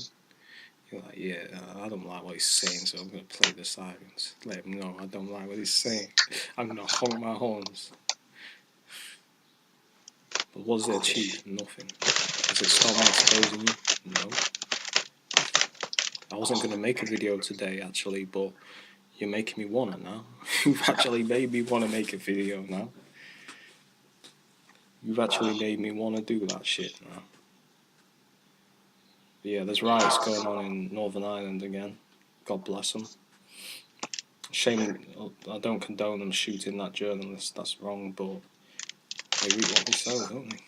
You're like, yeah, I don't like what he's saying, so I'm going to play the sirens. Let him know I don't like what he's saying. I'm going to honk my horns. But what does it achieve? Nothing. Does it stop me exposing you? No. I wasn't going to make a video today, actually, but you're making me want it now. You've actually made me want to make a video now. You've actually made me want to do that shit now. But yeah, there's riots going on in Northern Ireland again. God bless them. Shame, I don't condone them shooting that journalist. That's wrong, but they reap what they sow, don't they?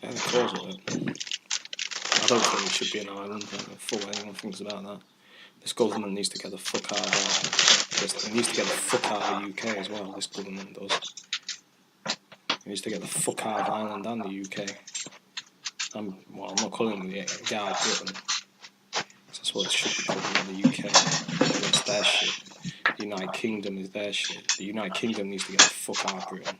They're the cause of it. I don't think we should be in Ireland. I don't know fuck what anyone thinks about that. This government needs to get the fuck out of Ireland. It needs to get the fuck out of the UK as well, this government does. It needs to get the fuck out of Ireland and the UK. I'm not calling them the guy of Britain. That's what it should be called, the UK. It's their shit. The United Kingdom is their shit. The United Kingdom needs to get the fuck out of Britain.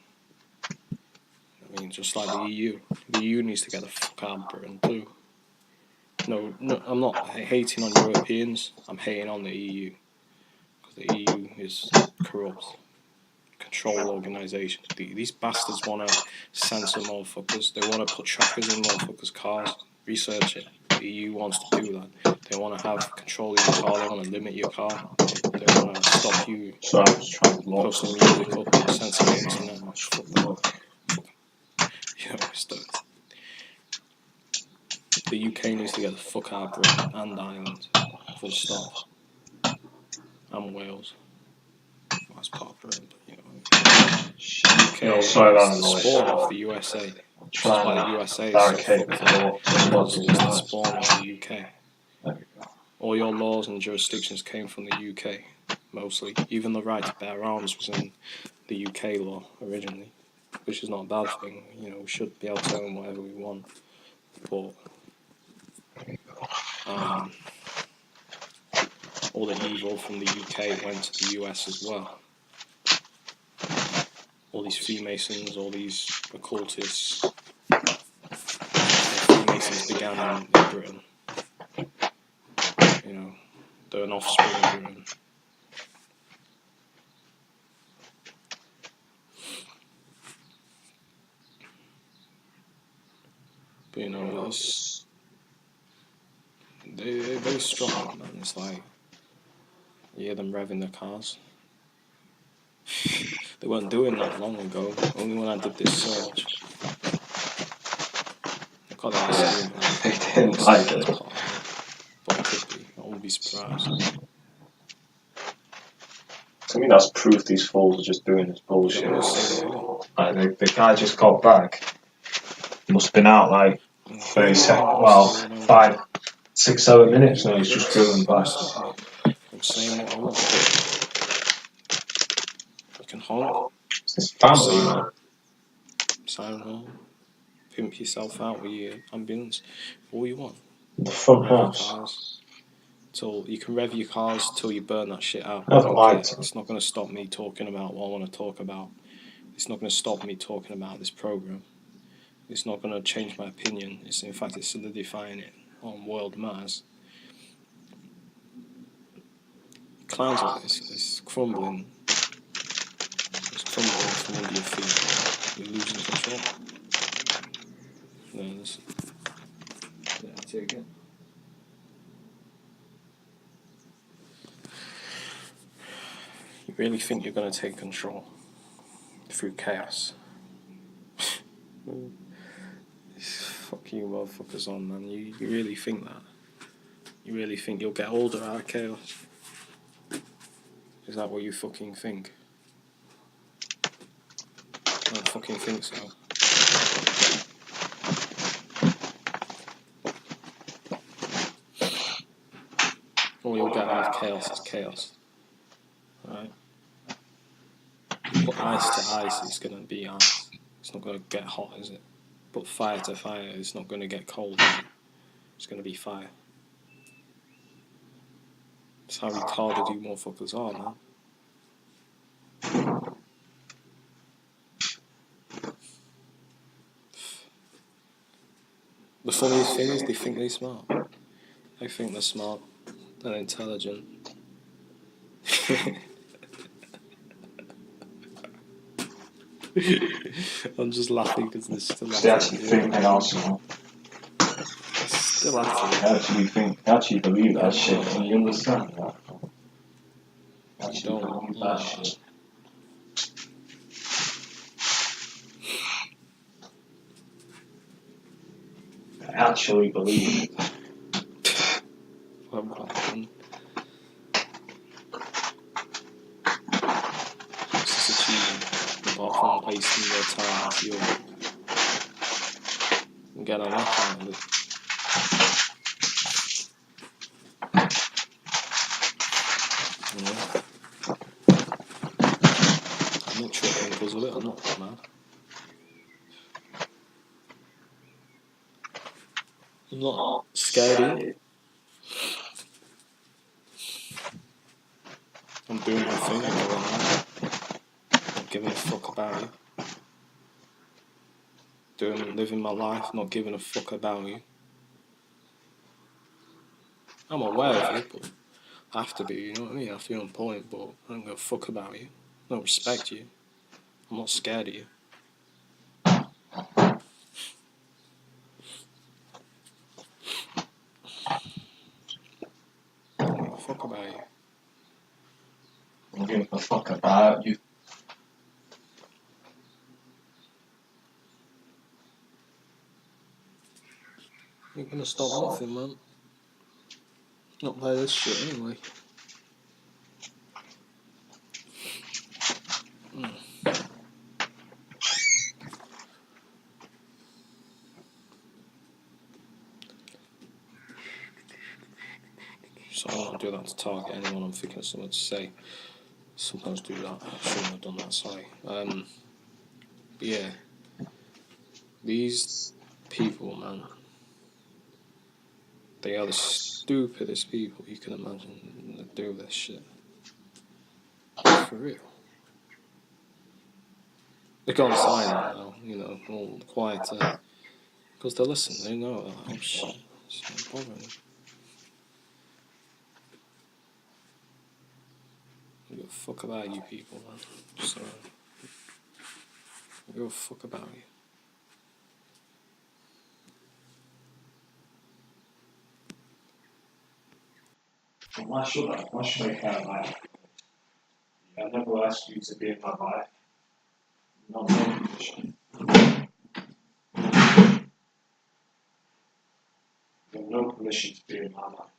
I mean, just like the EU. The EU needs to get the fuck out of Britain too. No, I'm not hating on Europeans. I'm hating on the EU. Because the EU is corrupt. Control organisation. These bastards want to censor motherfuckers. They want to put trackers in motherfuckers' cars. Research it. The EU wants to do that. They want to have control of your car. They want to limit your car. They want to stop you So I was trying to launch posting music up and censor the internet. Fuck that. You know, the UK needs to get the fuck out of Britain and Ireland. Full stop. And Wales. Well, that's part of Britain, but you know. UK No, sorry about is the the spawn noise. of the USA. Which is Trying why the to USA is so barricade fucked the up. door. Because it's the spawn of the UK. There we go. All your laws and jurisdictions came from the UK, mostly. Even the right to bear arms was in the UK law originally, which is not a bad thing. You know, we should be able to own whatever we want. But all the evil from the UK went to the US as well. All these Freemasons, all these occultists. Freemasons began in Britain. You know, they're an offspring of Britain. But you know, they're very strong, man. It's like, you hear them revving their cars. They weren't doing that long ago, only when I did this search. I got that screen. They didn't like it. But it could be, I wouldn't be surprised. To me, that's proof these fools are just doing this bullshit. Yeah, I'm not saying they are. Like, the guy just got back. Must have been out like 30 seconds. Well, 5, 6, 7 minutes now. He's just driven back. I'm saying what I want. You can honk. It's this family, man. Siren horn. Pimp yourself out with your ambulance. All you want. The front Rev your house. cars. Till you can rev your cars till you burn that shit out. Never liked it. It's not going to stop me talking about what I want to talk about. It's not going to stop me talking about this program. It's not going to change my opinion. In fact, it's solidifying it on world mass. Clowns like this, it's crumbling. It's crumbling from under your feet. You're losing control. No, listen. Yeah, I'll take it. You really think you're going to take control through chaos? Fuck you motherfuckers on, man. You really think that? You really think you'll get older out of chaos? Is that what you fucking think? I don't fucking think so. All you'll get out of chaos is chaos. Right? Put ice to ice, it's gonna be ice. It's not gonna get hot, is it? Put fire to fire, it's not gonna get cold, is it? It's gonna be fire. That's how retarded you motherfuckers are, man. The funniest thing is they think they're smart. They think they're smart and intelligent. I'm just laughing because they're still They actually think they know someone. Still acting. They actually believe that shit. Can you understand that? You don't believe that shit. I actually believe it. What's this achievement? Apart from wasting your time with you and get a laugh out of it. Yeah. I'm not tripping because of it, I'm not mad. I'm not scared of you. I'm doing my thing, I'm going on. Not giving a fuck about you. Living my life, not giving a fuck about you. I'm aware of it, but I have to be, you know what I mean? I have to be on point, but I don't give a fuck about you. I don't respect you. I'm not scared of you. I don't give a fuck about you. I don't give a fuck about you. Ain't gonna stop nothing, man. Not by this shit, anyway. So I don't do that to target anyone. I'm thinking of something to say. Sometimes do that. I shouldn't have done that, sorry. But yeah. These people, man. They are the stupidest people you can imagine that do this shit. For real. They're going silent now, you know, all quieter. Because they listen, they know, like, oh shit, it's not bothering them. I don't give a fuck about you people, man. So, I don't give a fuck about you. Why should I? Why should I care about it? I never asked you to be in my life. Not no permission. You have no permission to be in my life.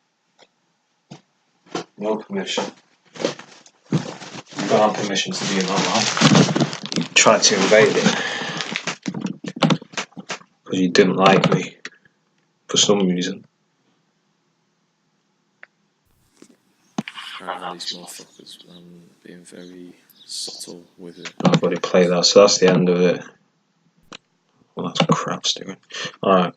No permission. You don't have permission to be in my life. You tried to invade it. Because you didn't like me. For some reason. These motherfuckers, man, being very subtle with it. I've already played that, so that's the end of it. Well, that's crap, Steven. Alright.